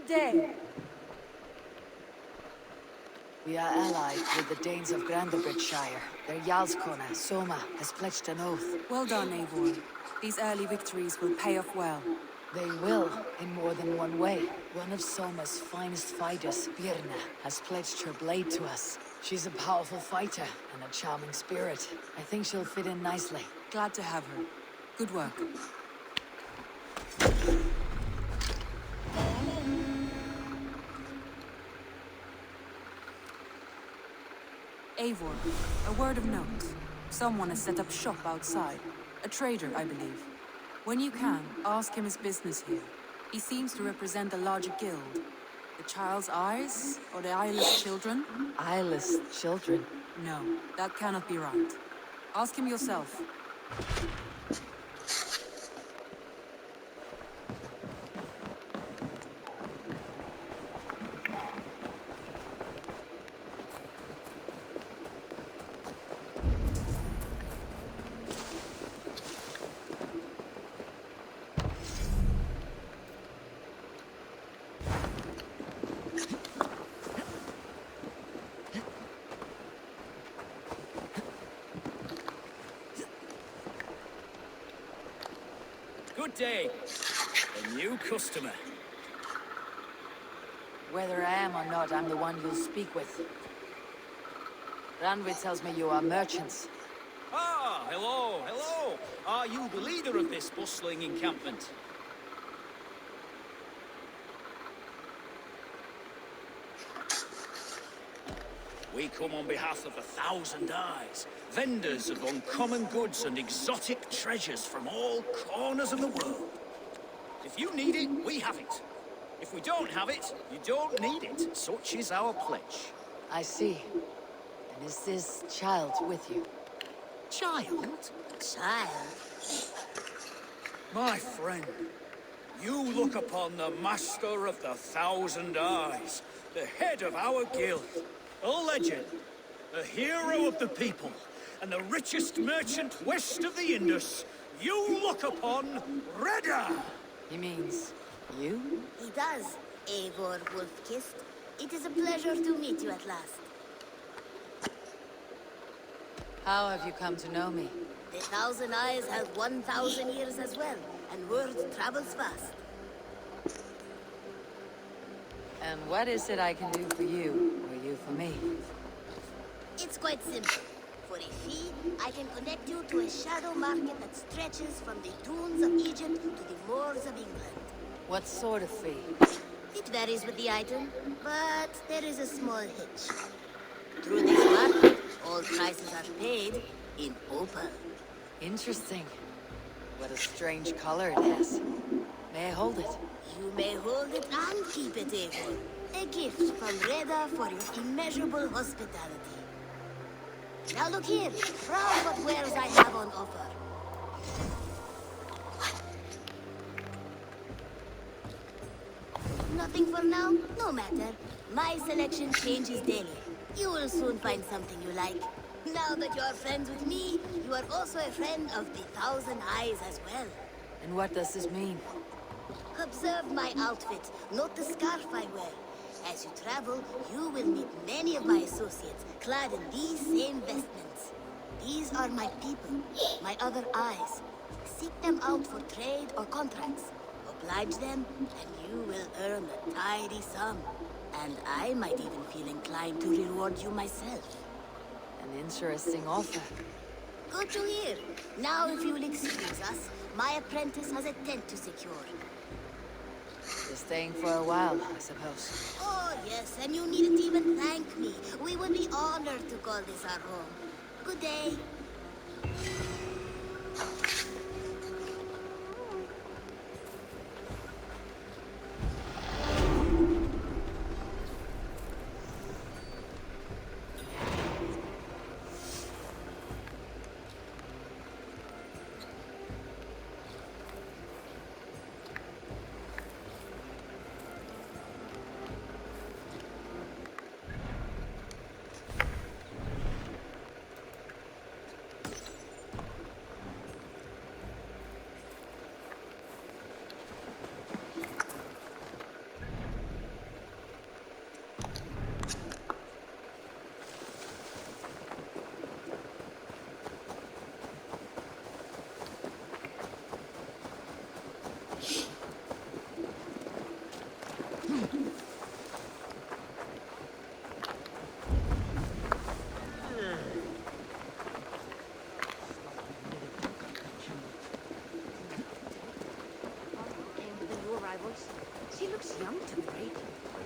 Good day. We are allied with the Danes of Grandabridgeshire. Their Jarlskona, Soma, has pledged an oath. Well done, Eivor. These early victories will pay off well. They will, in more than one way. One of Soma's finest fighters, Birna, has pledged her blade to us. She's a powerful fighter and a charming spirit. I think she'll fit in nicely. Glad to have her. Good work. Eivor, a word of note. Someone has set up shop outside. A trader, I believe. When you can, ask him his business here. He seems to represent a larger guild. The Child's Eyes? Or the Eyeless Children? Eyeless children? No, that cannot be right. Ask him yourself. Good day. A new customer. Whether I am or not, I'm the one you'll speak with. Randvid tells me you are merchants. Ah, hello, hello. Are you the leader of this bustling encampment? We come on behalf of 1,000 Eyes, vendors of uncommon goods and exotic treasures from all corners of the world. If you need it, we have it. If we don't have it, you don't need it. Such is our pledge. I see. And is this child with you? Child? Child? My friend, you look upon the master of the 1,000 Eyes, the head of our guild, a legend, a hero of the people, and the richest merchant west of the Indus. You look upon Reda! He means you? He does, Eivor Wolf-Kissed. It is a pleasure to meet you at last. How have you come to know me? The 1,000 Eyes have 1,000 years as well, and word travels fast. And what is it I can do for you, or you for me? It's quite simple. For a fee, I can connect you to a shadow market that stretches from the dunes of Egypt to the moors of England. What sort of fee? It varies with the item, but there is a small hitch. Through this market, all prices are paid in opal. Interesting. What a strange color it has. May I hold it? You may hold it and keep it, Eivor. A gift from Reda for your immeasurable hospitality. Now look here, browse what wares I have on offer. Nothing for now? No matter. My selection changes daily. You will soon find something you like. Now that you are friends with me, you are also a friend of the 1,000 Eyes as well. And what does this mean? Observe my outfit, note the scarf I wear. As you travel, you will meet many of my associates, clad in these same vestments. These are my people, my other eyes. Seek them out for trade or contracts. Oblige them, and you will earn a tidy sum. And I might even feel inclined to reward you myself. An interesting offer. Good to hear. Now, if you will excuse us, my apprentice has a tent to secure. You're staying for a while, I suppose. Oh, yes, and you needn't even thank me. We would be honored to call this our home. Good day.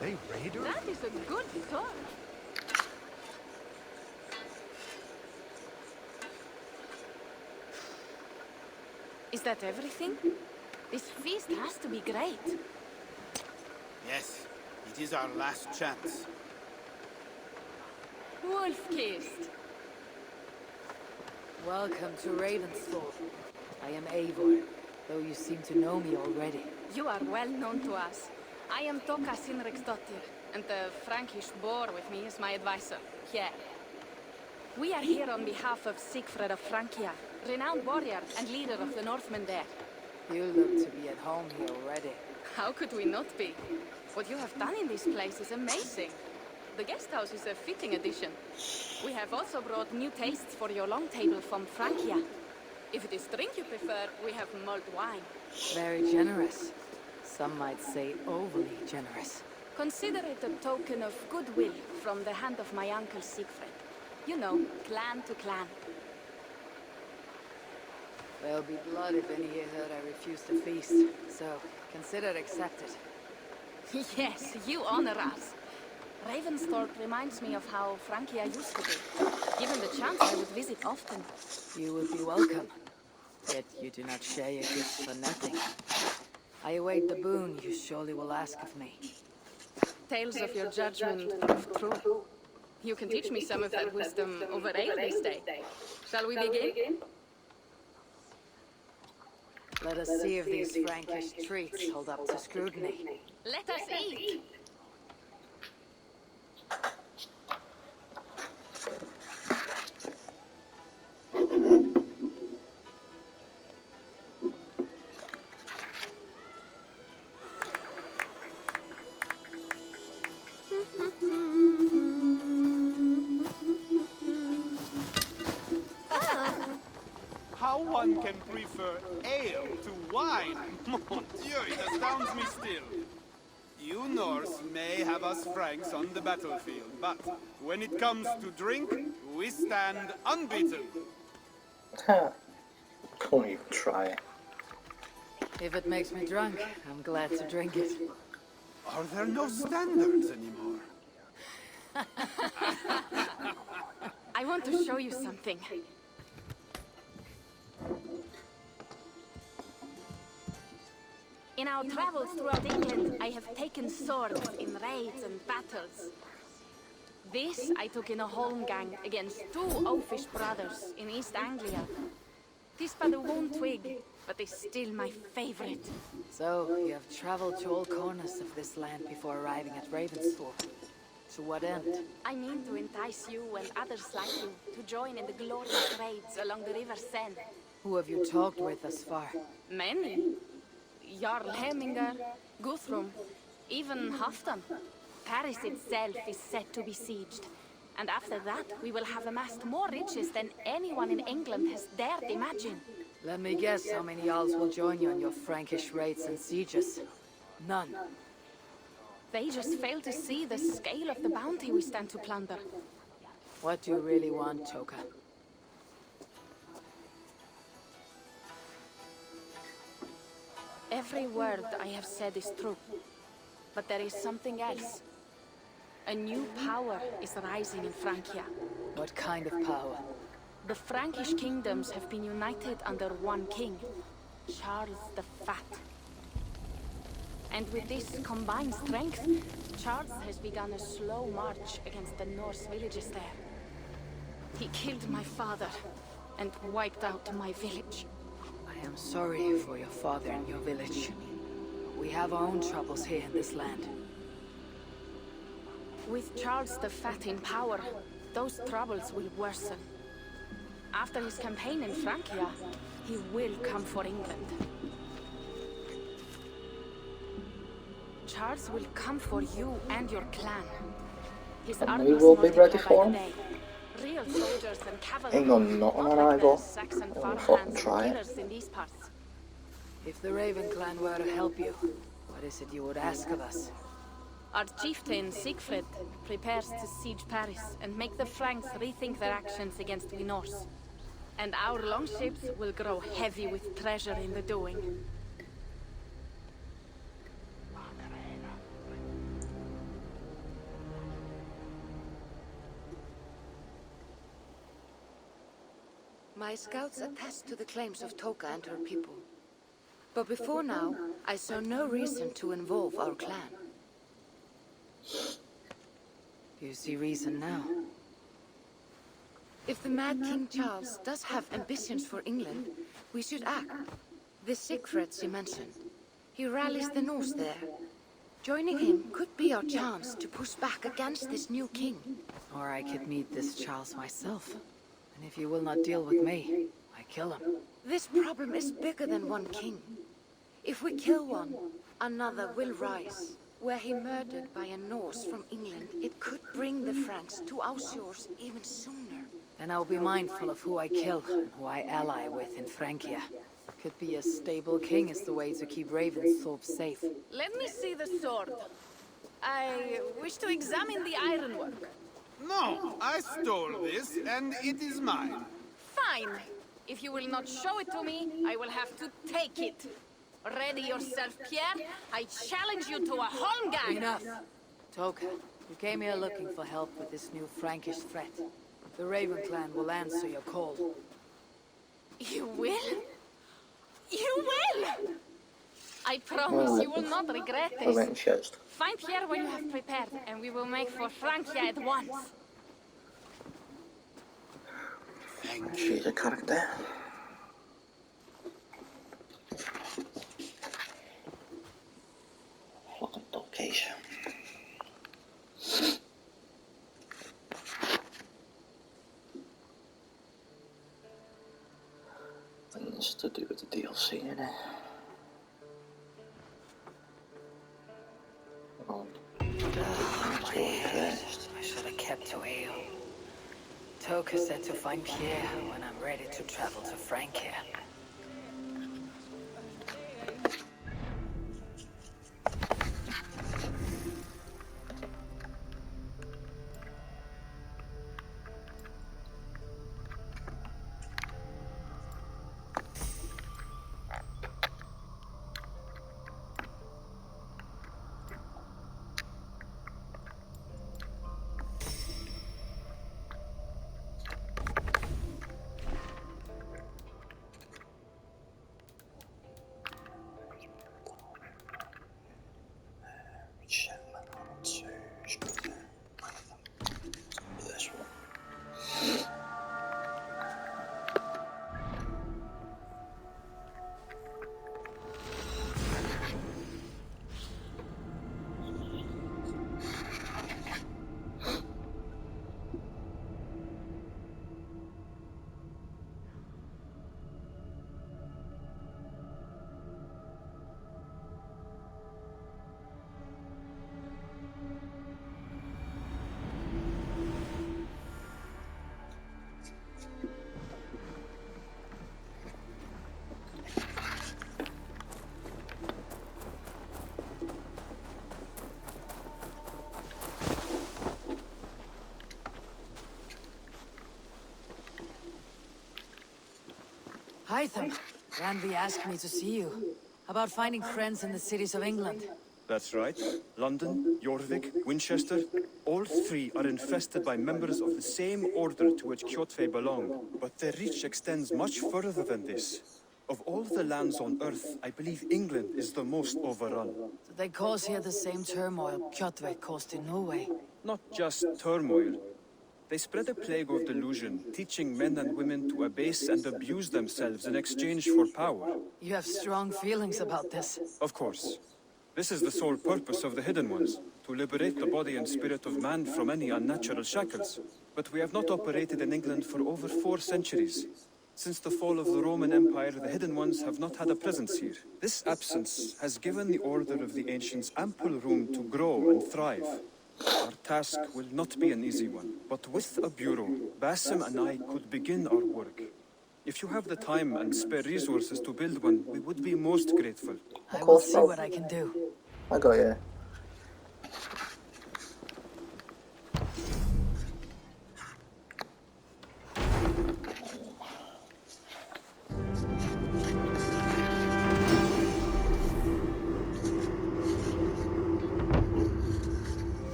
they raiders? That is a good sword. Is that everything? This feast has to be great. Yes, it is our last chance. Wolf-kissed. Welcome to Ravensfall. I am Eivor, though you seem to know me already. You are well known to us. I am Toka Sinriksdottir, and the Frankish boar with me is my advisor, Pierre. We are here on behalf of Sigfred of Francia, renowned warrior and leader of the Northmen there. You look to be at home here already. How could we not be? What you have done in this place is amazing. The guest house is a fitting addition. We have also brought new tastes for your long table from Francia. If it is drink you prefer, we have mulled wine. Very generous. Some might say overly generous. Consider it a token of goodwill from the hand of my uncle Siegfried. You know, clan to clan. There'll be blood if any hear that I refuse to feast, so consider accepted. Yes, you honor us. Ravensthorpe reminds me of how Francia used to be. Given the chance, I would visit often. You would be welcome. Yet you do not share your gifts for nothing. I await the boon you surely will ask of me. Tales of your judgment prove true. You can teach me some of that wisdom over ale this day. Shall we begin? Let us see if these Frankish treats hold up to scrutiny. Let us eat! How one can prefer ale to wine? Mon Dieu, it astounds me still. You Norse may have us Franks on the battlefield, but when it comes to drink, we stand unbeaten. Don't even try. If it makes me drunk, I'm glad to drink it. Are there no standards anymore? I want to show you something. In our travels throughout England, I have taken swords in raids and battles. This I took in a holmgang against two oafish brothers in East Anglia. Tis but a worn twig, but is still my favorite. So, you have traveled to all corners of this land before arriving at Ravensfall. To what end? I mean to entice you and others like you to join in the glorious raids along the River Seine. Who have you talked with thus far? Many. Jarl Hemminger, Guthrum, even Halfdan. Paris itself is set to be besieged. And after that, we will have amassed more riches than anyone in England has dared imagine. Let me guess how many Jarls will join you on your Frankish raids and sieges. None. They just fail to see the scale of the bounty we stand to plunder. What do you really want, Toka? Every word I have said is true. But there is something else. A new power is rising in Francia. What kind of power? The Frankish kingdoms have been united under one king, Charles the Fat. And with this combined strength, Charles has begun a slow march against the Norse villages there. He killed my father and wiped out my village. I am sorry for your father and your village. We have our own troubles here in this land. With Charles the Fat in power, those troubles will worsen. After his campaign in Francia, he will come for England. Charles will come for you and your clan. His And army we is will be multiplied ready by for the him. day. Real soldiers and cavalry. Hang on, not on an unlike the eyeball. Saxon We'll farmhands fucking and try it. killers in these parts. If the Raven clan were to help you, what is it you would ask of us? Our chieftain, Siegfried, prepares to siege Paris and make the Franks rethink their actions against the Norse. And our longships will grow heavy with treasure in the doing. My scouts attest to the claims of Toka and her people. But before now, I saw no reason to involve our clan. You see reason now? If the Mad King Charles does have ambitions for England, we should act. The Siegfrieds you mentioned, he rallies the Norse there. Joining him could be our chance to push back against this new king. Or I could meet this Charles myself. And if you will not deal with me, I kill him. This problem is bigger than one king. If we kill one, another will rise. Were he murdered by a Norse from England, it could bring the Franks to our shores even sooner. Then I'll be mindful of who I kill and who I ally with in Francia. Could be a stable king is the way to keep Ravensthorpe safe. Let me see the sword. I wish to examine the ironwork. No, I stole this, and it is mine. Fine. If you will not show it to me, I will have to take it. Ready yourself, Pierre. I challenge you to a holmgang. Enough. Toka, you came here looking for help with this new Frankish threat. The Raven clan will answer your call. You will? You will! I promise you will not regret For this. Winchester. Find Pierre when you have prepared, and we will make for Francia at once. She's a character. Fucking location. Things to do with the DLC, innit? Oh, I should have kept to ale. Toka said to find Pierre when I'm ready to travel to Francia. this one. Hytham, Ranvi asked me to see you. About finding friends in the cities of England. That's right. London, Jorvik, Winchester, all three are infested by members of the same order to which Kjotve belong. But their reach extends much further than this. Of all the lands on Earth, I believe England is the most overrun. So they cause here the same turmoil Kjotve caused in Norway. Not just turmoil. They spread a plague of delusion, teaching men and women to abase and abuse themselves in exchange for power. You have strong feelings about this. Of course. This is the sole purpose of the Hidden Ones, to liberate the body and spirit of man from any unnatural shackles. But we have not operated in England for over 4 centuries. Since the fall of the Roman Empire, the Hidden Ones have not had a presence here. This absence has given the Order of the Ancients ample room to grow and thrive. Our task will not be an easy one, but with a bureau, Basim and I could begin our work. If you have the time and spare resources to build one, we would be most grateful. I will see what I can do. I got you.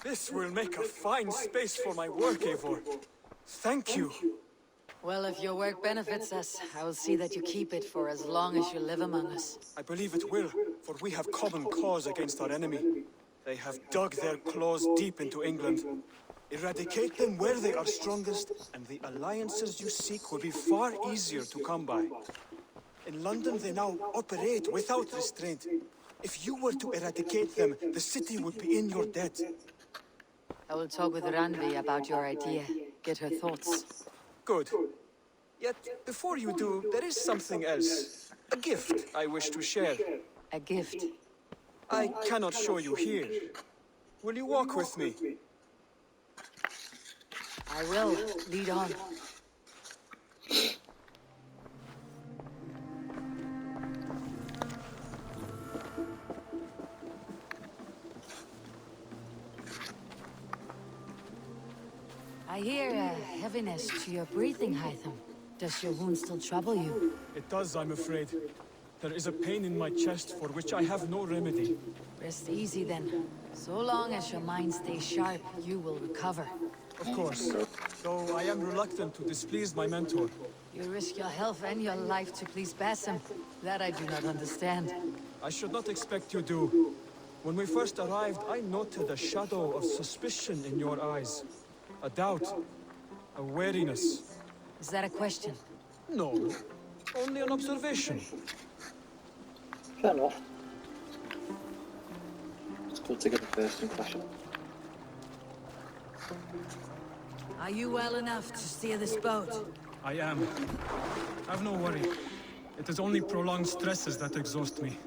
This will make a fine space for my work, Eivor. Thank you. Well, if your work benefits us, I will see that you keep it for as long as you live among us. I believe it will, for we have common cause against our enemy. They have dug their claws deep into England. Eradicate them where they are strongest, and the alliances you seek will be far easier to come by. In London, they now operate without restraint. If you were to eradicate them, the city would be in your debt. I will talk with Ranvi about your idea. Get her thoughts. Good. Yet, before you do, there is something else. A gift I wish to share. A gift. I cannot show you here. Will you walk with me? I will. Lead on. I hear a heaviness to your breathing, Hytham. Does your wound still trouble you? It does, I'm afraid. There is a pain in my chest for which I have no remedy. Rest easy then. So long as your mind stays sharp, you will recover. Of course. Though I am reluctant to displease my mentor. You risk your health and your life to please Basim. That I do not understand. I should not expect you do. When we first arrived, I noted a shadow of suspicion in your eyes. A doubt. A wariness. Is that a question? No. Only an observation. Fair enough. It's good to get a first impression. Are you well enough to steer this boat? I am. Have no worry. It is only prolonged stresses that exhaust me.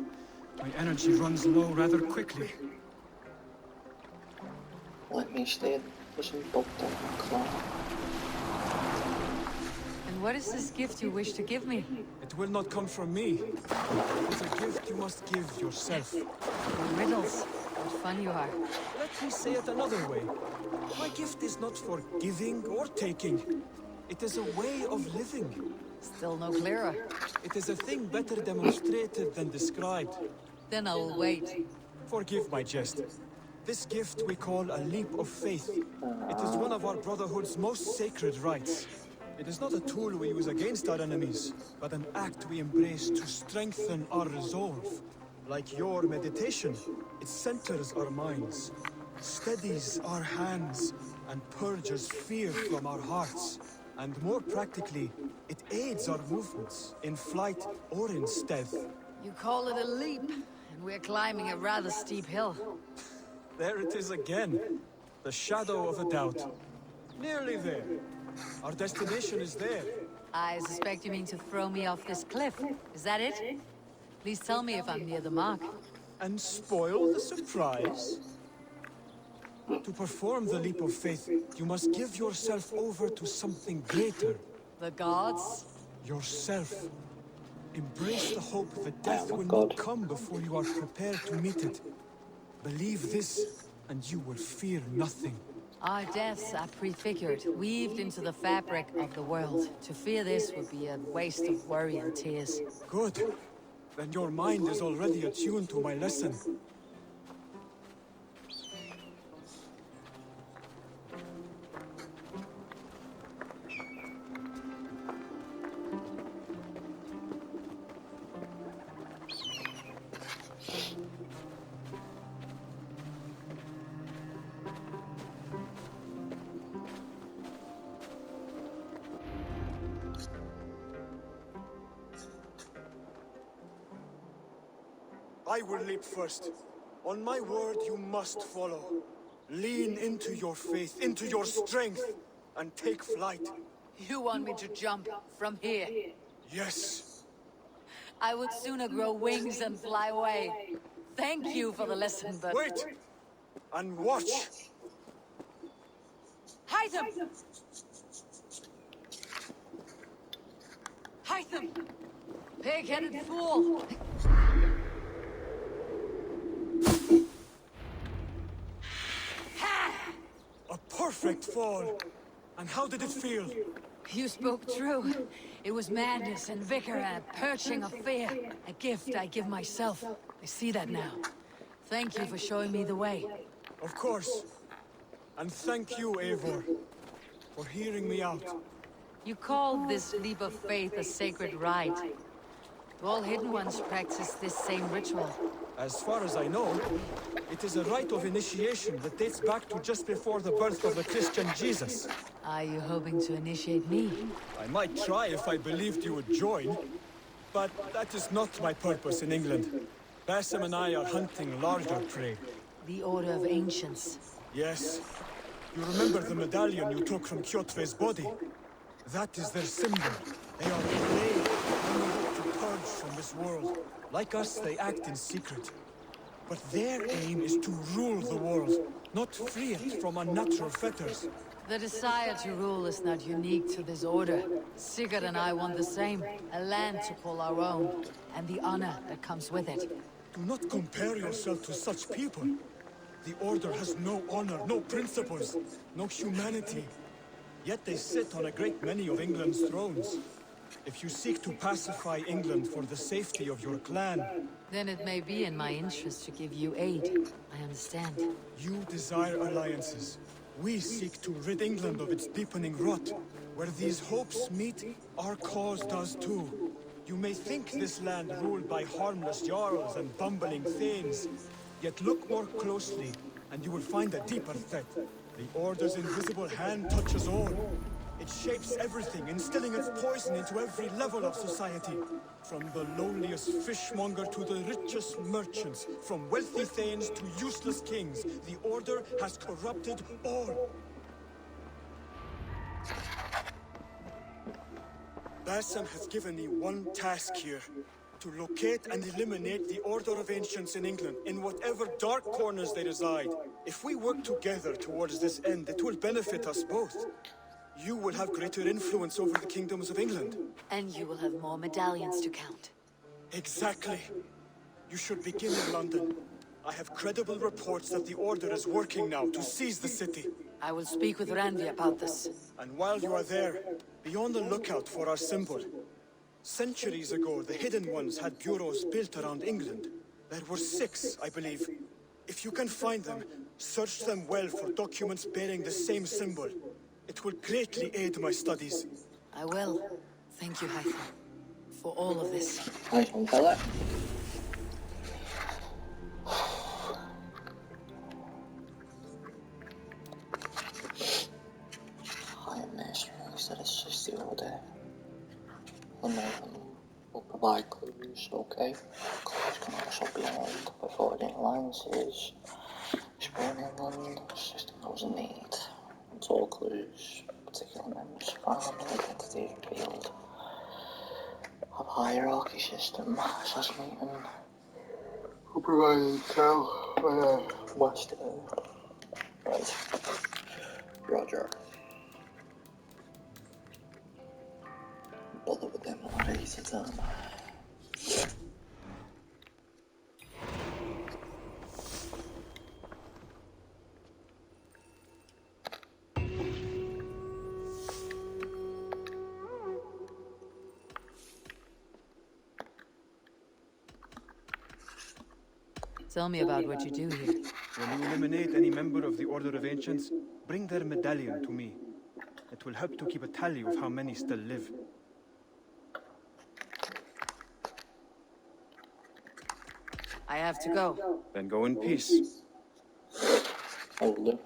My energy runs low rather quickly. Let me steer this boat down the clock. And what is this gift you wish to give me? It will not come from me. It is a gift you must give yourself. Riddles. What fun you are. Let me say it another way. My gift is not for giving or taking. It is a way of living. Still no clearer. It is a thing better demonstrated than described. Then I will wait. Forgive my jest. This gift we call a leap of faith. It is one of our Brotherhood's most sacred rites. It is not a tool we use against our enemies, but an act we embrace to strengthen our resolve. Like your meditation, it centers our minds, steadies our hands, and purges fear from our hearts. And more practically, it aids our movements, in flight or in stealth. You call it a leap, and we're climbing a rather steep hill. There it is again. The shadow of a doubt. Nearly there. Our destination is there. I suspect you mean to throw me off this cliff. Is that it? Please tell me if I'm near the mark. And spoil the surprise? To perform the leap of faith, you must give yourself over to something greater. The gods? Yourself. Embrace the hope that death will God. not come before you are prepared to meet it. Believe this, and you will fear nothing. Our deaths are prefigured, weaved into the fabric of the world. To fear this would be a waste of worry and tears. Good. Then your mind is already attuned to my lesson. I will leap first. On my word, you must follow. Lean into your faith, into your strength, and take flight. You want me to jump from here? Yes. I would sooner grow wings and fly away. Thank you for the lesson, but... Wait! And watch! Hytham! Hytham! Pig-headed fool! A perfect fall! And how did it feel? You spoke true. It was madness and vigor and a purging of fear. A gift I give myself. I see that now. Thank you for showing me the way. Of course. And thank you, Eivor, for hearing me out. You called this leap of faith a sacred rite. All Hidden Ones practice this same ritual. As far as I know, it is a rite of initiation that dates back to just before the birth of the Christian Jesus. Are you hoping to initiate me? I might try if I believed you would join, but that is not my purpose in England. Basim and I are hunting larger prey. The Order of Ancients. Yes. You remember the medallion you took from Kjotve's body? That is their symbol. They are brave and they hope to purge from this world. Like us, they act in secret. But their aim is to rule the world, not free it from unnatural fetters. The desire to rule is not unique to this order. Sigurd and I want the same. A land to call our own, and the honor that comes with it. Do not compare yourself to such people. The Order has no honor, no principles, no humanity. Yet they sit on a great many of England's thrones. If you seek to pacify England for the safety of your clan... Then it may be in my interest to give you aid. I understand. You desire alliances. We seek to rid England of its deepening rot. Where these hopes meet, our cause does too. You may think this land ruled by harmless jarls and bumbling thanes. Yet look more closely, and you will find a deeper threat. The Order's invisible hand touches all. It shapes everything, instilling its poison into every level of society. From the lowliest fishmonger to the richest merchants, from wealthy thanes to useless kings, the Order has corrupted all. Basim has given me one task here. To locate and eliminate the Order of Ancients in England, in whatever dark corners they reside. If we work together towards this end, it will benefit us both. You will have greater influence over the kingdoms of England. And you will have more medallions to count. Exactly. You should begin in London. I have credible reports that the Order is working now to seize the city. I will speak with Randvi about this. And while you are there, be on the lookout for our symbol. Centuries ago, the Hidden Ones had bureaus built around England. There were 6, I believe. If you can find them, search them well for documents bearing the same symbol. It will greatly aid my studies. I will. Thank you, Hytham, for all of this. Nice one, fella. Higher mysteries that assist the Order. The Northern will provide clues, okay? Clues can also be made by forwarding alliances. Exploring England, assisting those in need. It's all clues, particular members found and identity revealed. Have a hierarchy system, assassinating who provided intel West. Right. Roger. Bother with them, I'm ready to tell them. Tell me about what you do here. When you eliminate any member of the Order of Ancients, bring their medallion to me. It will help to keep a tally of how many still live. I have to go. Then go in peace. I will do.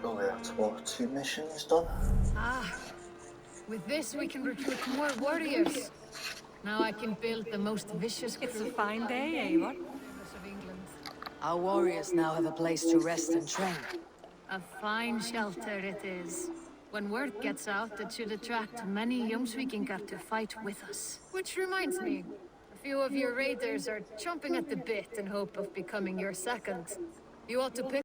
Surely that's what 2 missions done. Ah, with this we can recruit more warriors. Now I can build the most vicious crew. It's a fine day, Eivor. Of England. Our warriors now have a place to rest and train. A fine shelter it is. When word gets out, it should attract many Jomsvikingar to fight with us. Which reminds me, a few of your raiders are chomping at the bit in hope of becoming your second. You ought to pick.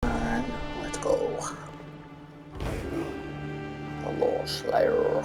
And let's go. The Law Slayer.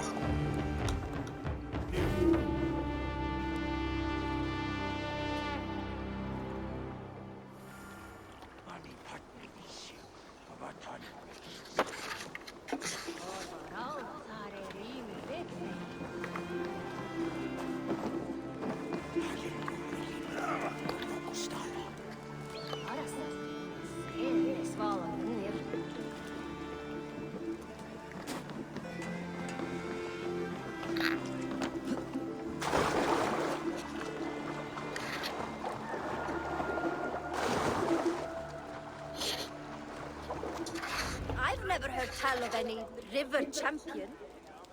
I've never heard tell of any river champion.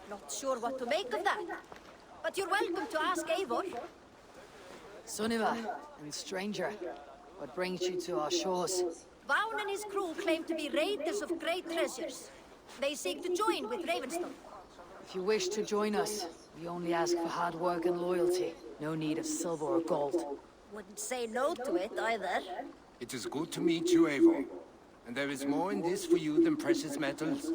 Not sure what to make of that. But you're welcome to ask Eivor. Sunniva, and stranger, what brings you to our shores? Vaun and his crew claim to be raiders of great treasures. They seek to join with Ravenstone. If you wish to join us, we only ask for hard work and loyalty. No need of silver or gold. Wouldn't say no to it either. It is good to meet you, Eivor. And there is more in this for you than precious metals.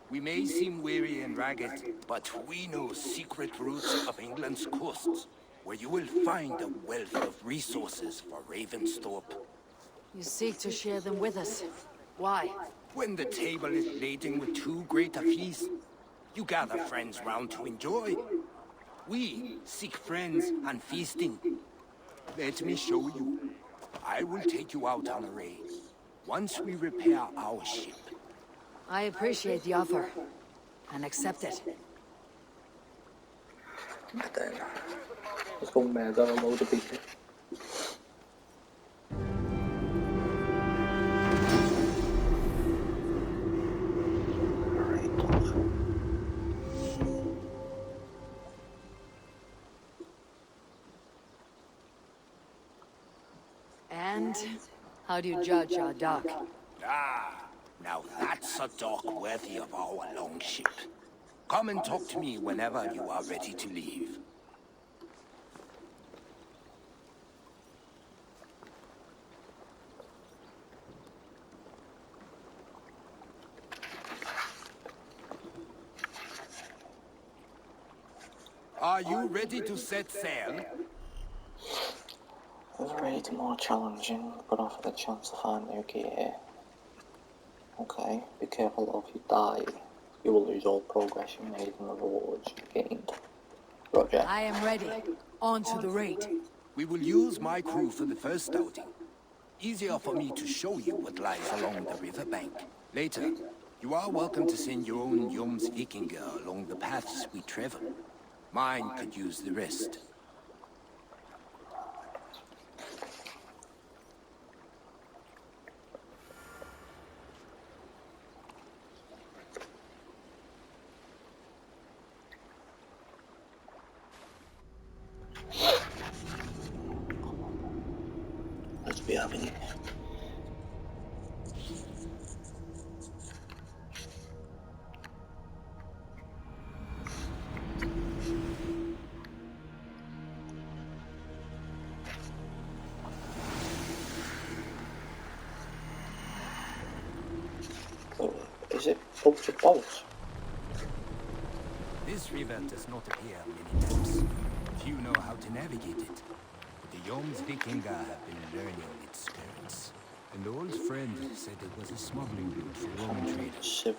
We may seem weary and ragged, but we know secret routes of England's coasts, where you will find a wealth of resources for Ravensthorpe. You seek to share them with us. Why? When the table is laden with too great a feast, you gather friends round to enjoy. We seek friends and feasting. Let me show you. I will take you out on a raid. Once we repair our ship. I appreciate the offer, and accept it. Then let's go mega a load of people. And how do you judge our dock? Ah, now that's a dock worthy of our longship. Come and talk to me whenever you are ready to leave. Are you ready to set sail? This raid's more challenging, but offer the chance to find new gear. Okay, be careful or if you die, you will lose all progress you made and the rewards you gained. Roger. I am ready. On to the raid. We will use my crew for the first outing. Easier for me to show you what lies along the riverbank. Later, you are welcome to send your own Jomsvikingar along the paths we travel. Mine could use the rest. Let's be having it. Boats of boats. This river does not appear many maps. Few know how to navigate it. But the Joms Vikinga have been learning its currents. An old friend said it was a smuggling route for Roman traders. She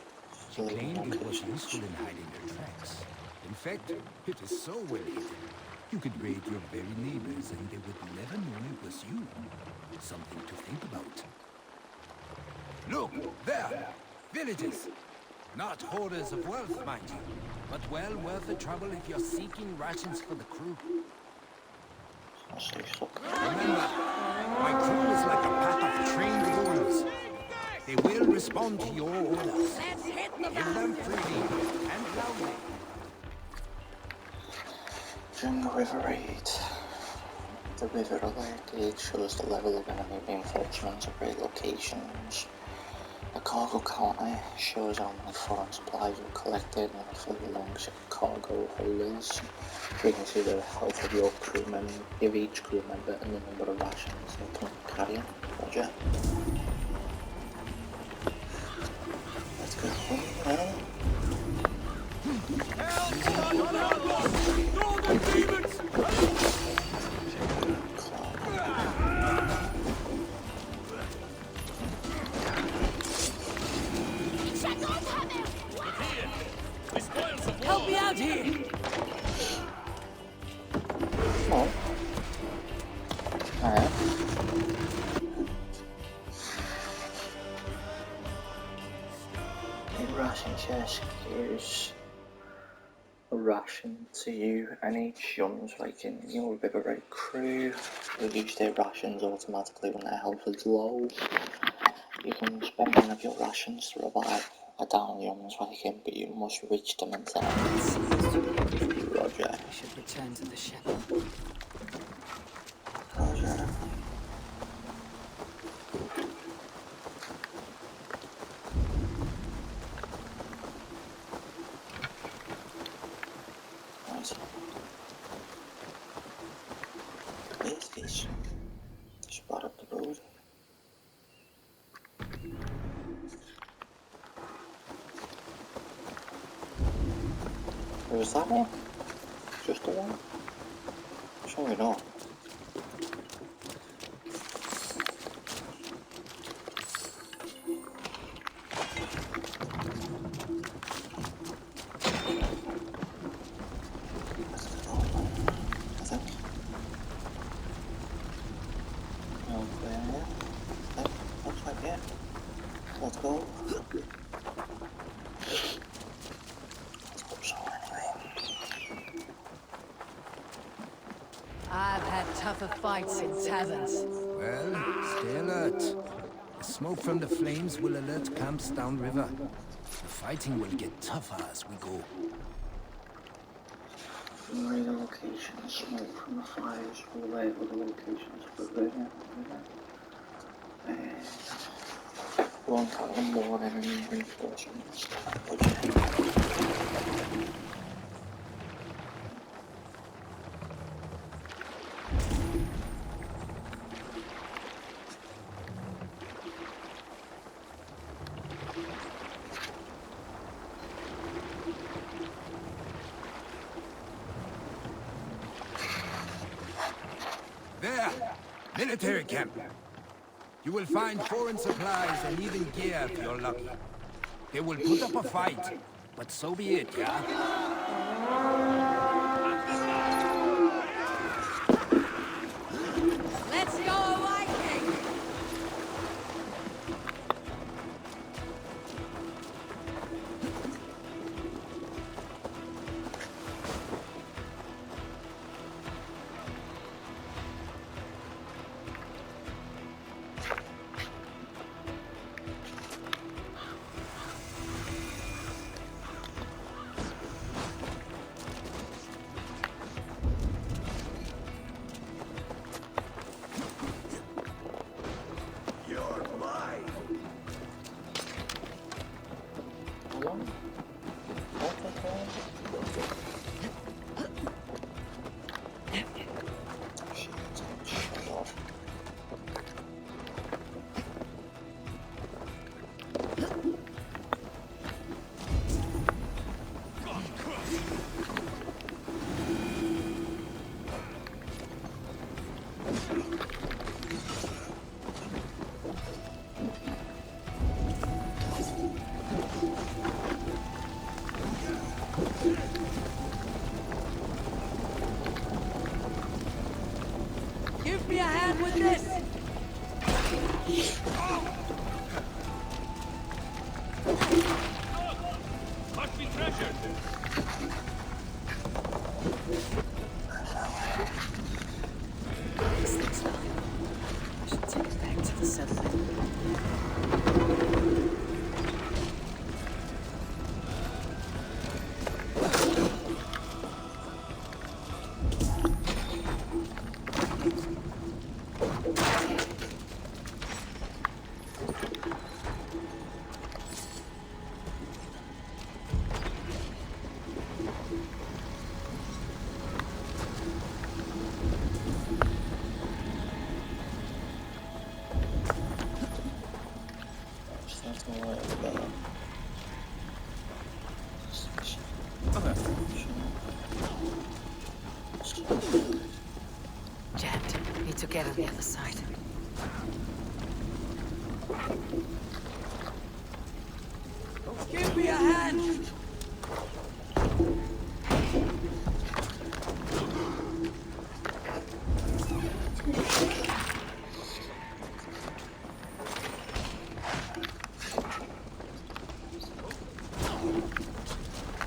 claimed it was useful in hiding their tracks. In fact, it is so well hidden, you could raid your very neighbors and they would never know it was you. Something to think about. Look, there! Villages! Not hoarders of wealth, mind you, but well worth the trouble if you're seeking rations for the crew. Remember, my crew is like a pack of trained wolves. They will respond to your orders. Give them freely and loudly. During the river raid, the river alert gauge shows the level of enemy reinforcements at great locations. The cargo counter shows how many foreign supplies were collected and also belongs to cargo holders. You can see the health of your crewmen, give each crew member and the number of rations they can carry. Roger. Let's go home now. Help me out here! Come on. Alright. A ration chest gives a ration to you and each Joms Viking. Your river raid crew will use their rations automatically when their health is low. You can spend one of your rations to revive a down Joms Viking, but you must reach them in time. Roger. I should return to the ship. Roger. Right. Yes, yes. Just brought up the road. Was that one? Just the one? Surely not. I think. Okay. Yep, looks like it. Let's go. Let's hope so anyway. I've had tougher fights in taverns. Well, stay alert. The smoke from the flames will alert camps downriver. The fighting will get tougher as we go. Where the locations, smoke from the fires will label the locations for the river. One column more enemy reinforcements. There! Military camp! You will find foreign supplies and even gear if you're lucky. They will put up a fight, but so be it, yeah? Let's go, Viking! me a hand with this! Must be treasure. This looks valuable. I should take it back to the settlement. Jammed. Need to get on the other side. Give me a hand!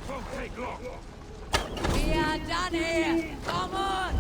Won't take long. We are done here! Come on!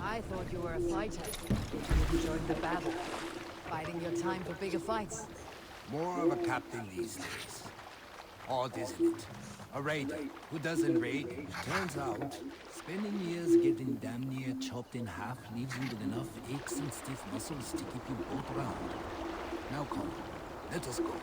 I thought you were a fighter. You joined the battle. Biding your time for bigger fights. More of a captain these days. Odd, isn't it? A raider who doesn't raid. Turns out, spending years getting damn near chopped in half leaves you with enough aches and stiff muscles to keep you both around. Now come, let us go.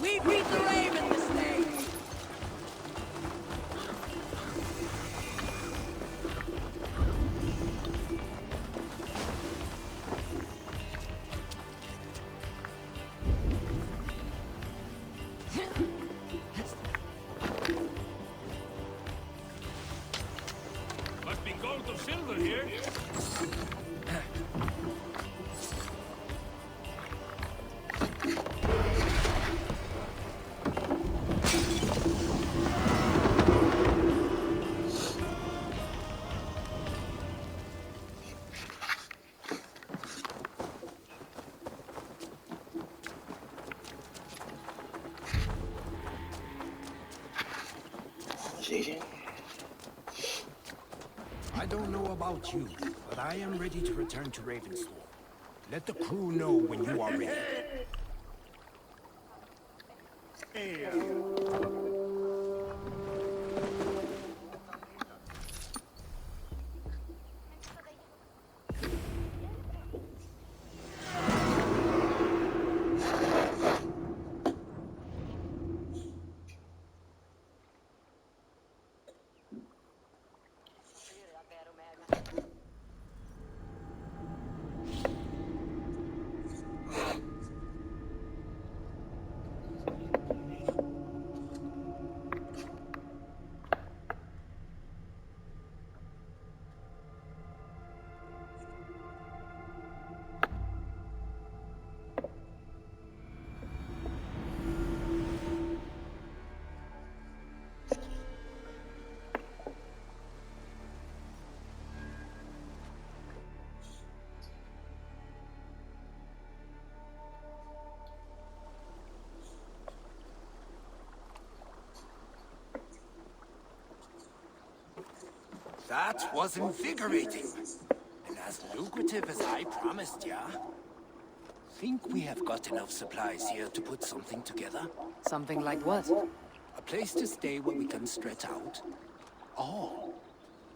We beat the Raven this day! Must be gold or silver here. I don't know about you, but I am ready to return to Ravensthorpe. Let the crew know when you are ready. That was invigorating. And as lucrative as I promised ya. Think we have got enough supplies here to put something together? Something like what? A place to stay where we can stretch out. Oh,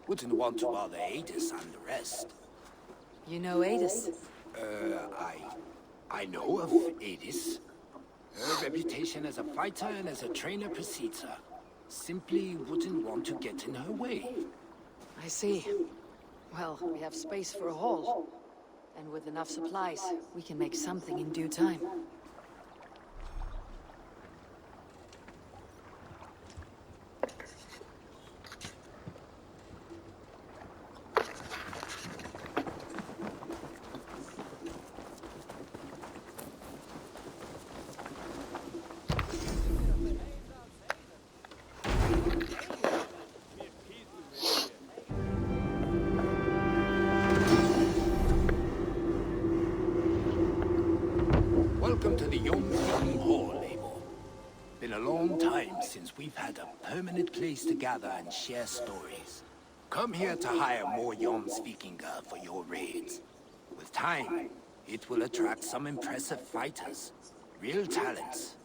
wouldn't want to bother Adis and the rest. You know Adis? I know of Adis. Her reputation as a fighter and as a trainer precedes her. Simply wouldn't want to get in her way. I see. Well, we have space for a hall. And with enough supplies, we can make something in due time. Welcome to the Young Speaking Hall, Abel. Been a long time since we've had a permanent place to gather and share stories. Come here to hire more Yom Speaking for your raids. With time, it will attract some impressive fighters. Real talents